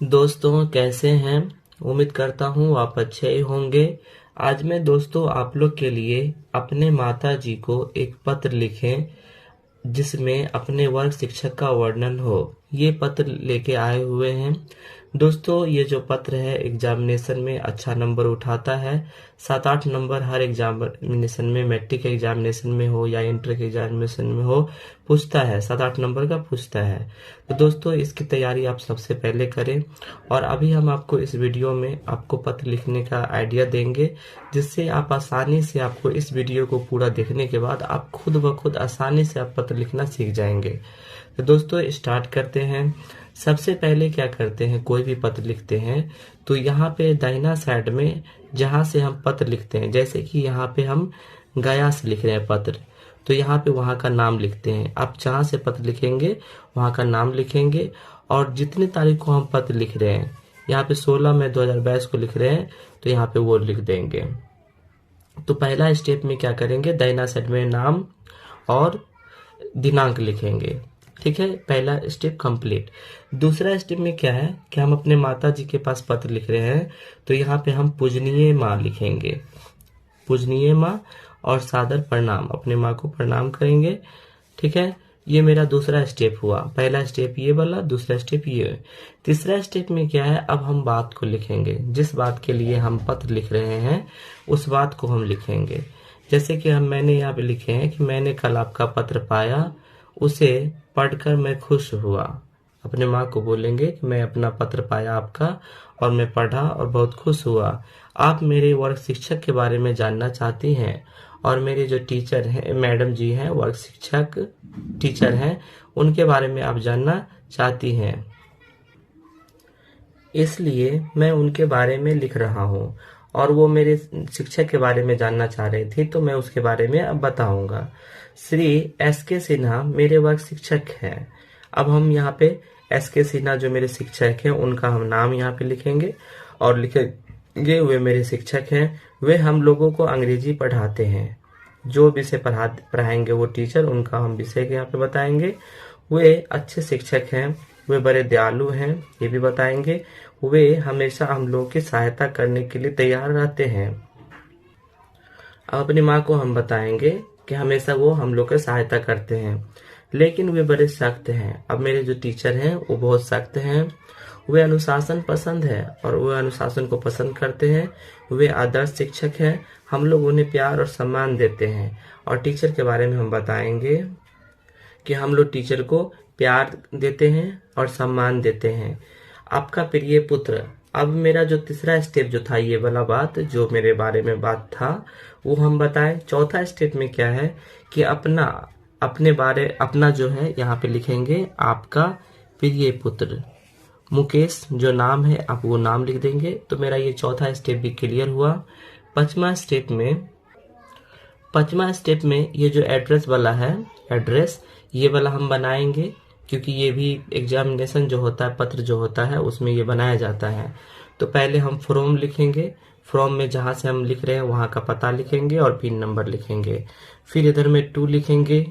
दोस्तों कैसे हैं। उम्मीद करता हूँ आप अच्छे ही होंगे। आज मैं दोस्तों आप लोग के लिए अपने माता जी को एक पत्र लिखें जिसमें अपने वर्ग शिक्षक का वर्णन हो, ये पत्र लेके आए हुए हैं। दोस्तों ये जो पत्र है एग्जामिनेशन में अच्छा नंबर उठाता है। 7-8 नंबर हर एग्जामिनेशन में, मैट्रिक एग्जामिनेशन में हो या इंटर के एग्जामिनेशन में हो, पूछता है। 7-8 नंबर का पूछता है। तो दोस्तों इसकी तैयारी आप सबसे पहले करें। और अभी हम आपको इस वीडियो में आपको पत्र लिखने का आइडिया देंगे, जिससे आप आसानी से, आपको इस वीडियो को पूरा देखने के बाद आप खुद ब खुद आसानी से आप पत्र लिखना सीख जाएंगे। तो दोस्तों स्टार्ट करते हैं। सबसे पहले क्या करते हैं, कोई भी पत्र लिखते हैं तो यहाँ पे दाहिना साइड में जहाँ से हम पत्र लिखते हैं, जैसे कि यहाँ पे हम गया से लिख रहे हैं पत्र, तो यहाँ पे वहाँ का नाम लिखते हैं। आप जहाँ से पत्र लिखेंगे वहाँ का नाम लिखेंगे और जितनी तारीख को हम पत्र लिख रहे हैं, यहाँ पे 16 मई 2022 को लिख रहे हैं तो यहाँ पे वो लिख देंगे। तो पहला स्टेप में क्या करेंगे, दाहिना साइड में नाम और दिनांक लिखेंगे। ठीक है, पहला स्टेप कंप्लीट। दूसरा स्टेप में क्या है कि हम अपने माता जी के पास पत्र लिख रहे हैं तो यहाँ पे हम पूजनीय माँ लिखेंगे। पूजनीय माँ और सादर प्रणाम, अपने माँ को प्रणाम करेंगे। ठीक है, ये मेरा दूसरा स्टेप हुआ। पहला स्टेप ये वाला, दूसरा स्टेप ये। तीसरा स्टेप में क्या है, अब हम बात को लिखेंगे। जिस बात के लिए हम पत्र लिख रहे हैं उस बात को हम लिखेंगे। जैसे कि मैंने यहाँ पे लिखे हैं कि मैंने कल आपका पत्र पाया, उसे पढ़कर मैं खुश हुआ। अपने माँ को बोलेंगे कि मैं अपना पत्र पाया आपका और मैं पढ़ा और बहुत खुश हुआ। आप मेरे वर्ग शिक्षक के बारे में जानना चाहती हैं और मेरे जो टीचर हैं, मैडम जी हैं, वर्ग शिक्षक टीचर हैं, उनके बारे में आप जानना चाहती हैं, इसलिए मैं उनके बारे में लिख रहा हूँ। और वो मेरे शिक्षक के बारे में जानना चाह रही थी तो मैं उसके बारे में अब बताऊंगा। श्री S.K. सिन्हा मेरे वर्ग शिक्षक हैं। अब हम यहाँ पे S.K. सिन्हा जो मेरे शिक्षक हैं उनका हम नाम यहाँ पे लिखेंगे और लिखेंगे वे मेरे शिक्षक हैं। वे हम लोगों को अंग्रेजी पढ़ाते हैं। जो विषय पढ़ाएंगे वो टीचर, उनका हम विषय के यहाँ पे बताएंगे। वे अच्छे शिक्षक हैं, वे बड़े दयालु हैं, ये भी बताएंगे। वे हमेशा हम लोगों की सहायता करने के लिए तैयार रहते हैं। अब अपनी माँ को हम बताएंगे कि हमेशा वो हम लोग की सहायता करते हैं, लेकिन वे बड़े सख्त हैं। अब मेरे जो टीचर हैं वो बहुत सख्त हैं। वे अनुशासन पसंद है और वे अनुशासन को पसंद करते हैं। वे आदर्श शिक्षक हैं, हम लोग उन्हें प्यार और सम्मान देते हैं। और टीचर के बारे में हम बताएंगे कि हम लोग टीचर को प्यार देते हैं और सम्मान देते हैं। आपका प्रिय पुत्र। अब मेरा जो तीसरा स्टेप जो था, ये वाला बात जो मेरे बारे में बात था वो हम बताएं। चौथा स्टेप में क्या है कि अपना जो है यहाँ पे लिखेंगे आपका प्रिय पुत्र मुकेश, जो नाम है आप वो नाम लिख देंगे। तो मेरा ये चौथा स्टेप भी क्लियर हुआ। पांचवा स्टेप में ये जो एड्रेस वाला है, एड्रेस ये वाला हम बनाएंगे, क्योंकि ये भी एग्जामिनेशन जो होता है, पत्र जो होता है उसमें ये बनाया जाता है। तो पहले हम फ्रॉम लिखेंगे। फ्रॉम में जहाँ से हम लिख रहे हैं वहाँ का पता लिखेंगे और पिन नंबर लिखेंगे। फिर इधर में टू लिखेंगे,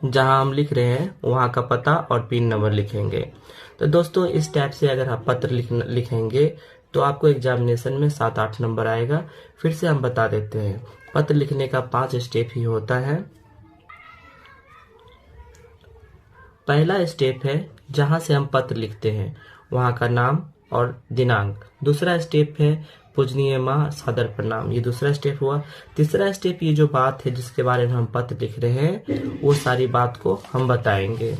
जहाँ हम लिख रहे हैं वहाँ का पता और पिन नंबर लिखेंगे। तो दोस्तों इस टाइप से अगर आप पत्र लिखेंगे तो आपको एग्जामिनेशन में 7-8 नंबर आएगा। फिर से हम बता देते हैं, पत्र लिखने का 5 स्टेप ही होता है। पहला स्टेप है जहाँ से हम पत्र लिखते हैं वहाँ का नाम और दिनांक। दूसरा स्टेप है पूजनीय माँ, सादर प्रणाम, ये दूसरा स्टेप हुआ। तीसरा स्टेप ये जो बात है जिसके बारे में हम पत्र लिख रहे हैं वो सारी बात को हम बताएंगे।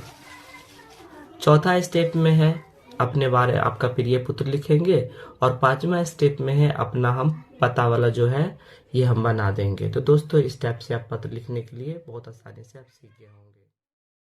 चौथा स्टेप में है अपने बारे आपका प्रिय पुत्र लिखेंगे और पांचवा स्टेप में है अपना हम पता वाला जो है ये हम बना देंगे। तो दोस्तों इस टाइप से आप पत्र लिखने के लिए बहुत आसानी से आप सीख गए होंगे।